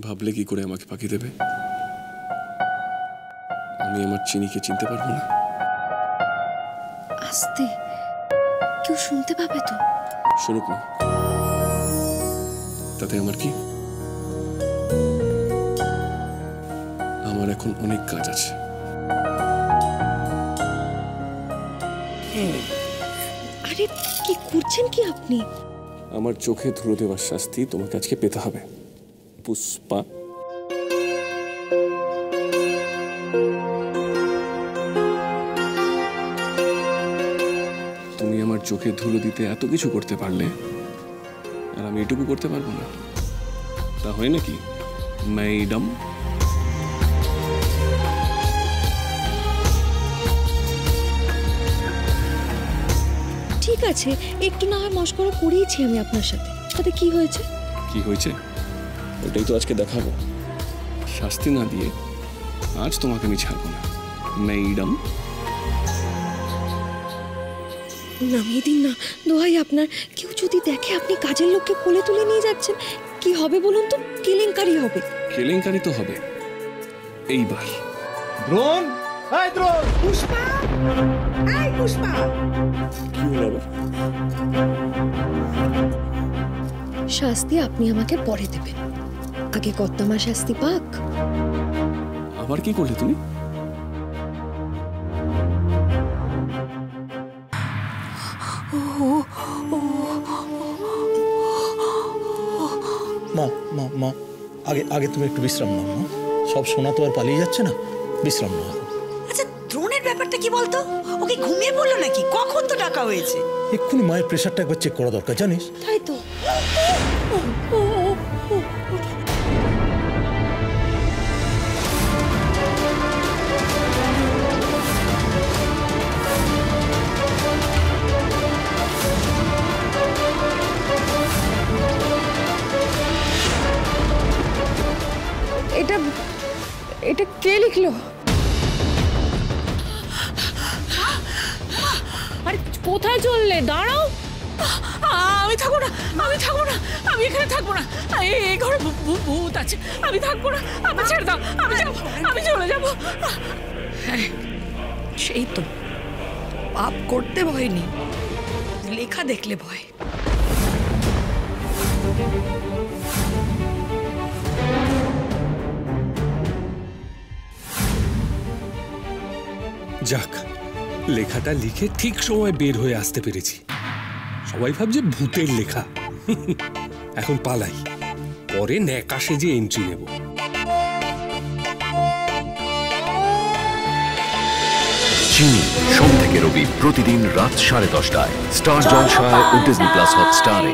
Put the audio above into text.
ভাবলে কি করে আমাকে ফাঁকি দেবে? আমি আমার চিনিকে চিনতে পারবো না? আস্তে, কেউ শুনতে পাবে তো। শুনুক না, তাতে আমার কি? আমার এখন অনেক কাজ আছে। আরে কি করছেন কি আপনি? আমার চোখে ধুলো দেওয়ার শাস্তি তোমাকে আজকে পেতে হবে পুষ্পা। তুমি আমার চোখে ধুলো দিতে এত কিছু করতে পারলে, আর আমি এটুকু করতে পারবো না? তা হয় নাকি ম্যাডাম? ঠিক আছে, একটু না হয় মস্করা করেইছি আমি আপনার সাথে, তাতে কি হয়েছে? কি হয়েছে ওটাই তো আজকে দেখাবো। শাস্তি না দিয়ে আজ তোমাকে আমি ছাড়বো না ম্যাডাম। নামিয়ে দিন না, দোহাই আপনার। কেউ যদি দেখে আপনি কাজের লোককে কোলে তুলে নিয়ে যাচ্ছেন, কি হবে বলুন তো? কেলেঙ্কারি হবে। কেলেঙ্কারি তো হবে এইবার। দ্রোণ, এই দ্রোণ! পুষ্পা, এই পুষ্পা! কি হলো আবার? শাস্তি আপনি আমাকে পরে দেবেন, আগে কর্তামা শাস্তি পাক। আবার কি করলে তুমি? মা মা মা, আগে আগে তুমি একটু বিশ্রাম নাও। মা, সব সোনা তো আর পালিয়ে যাচ্ছে না, বিশ্রাম নাও। আচ্ছা, দ্রোণের ব্যাপারটা কি বলতো? ওকে ঘুমিয়ে পড়লো নাকি? কখন তো ডাকা হয়েছে? এক্ষুনি মায়ের প্রেশারটা একবার চেক করা দরকার, জানিস? তাই তো। এটা এটা কে লিখলো? আরে কোথায় চললে? দাঁড়াও। আমি থাকবো না, আমি থাকবো না, আমি এখানে থাকবো না। এই ঘরে ভূত আছে, আমি থাকবো না। আমি ছেড়ে দাও, আমি যাবো, আমি চলে যাবো। সেই তো, পাপ করতে ভয় নেই, লেখা দেখলে ভয়। যাক, লেখাটা লিখে ঠিক সময় বের হয়ে আসতে পেরেছি। সবাই ভাবছে ভূতের লেখা। এখন পালাই, পরে ন্যাকা সেজে এন্ট্রি নেব। চিনি সোম থেকে রবি প্রতিদিন রাত 10:30টায় স্টার জলসায় ও ডিজনি প্লাস হটস্টারে।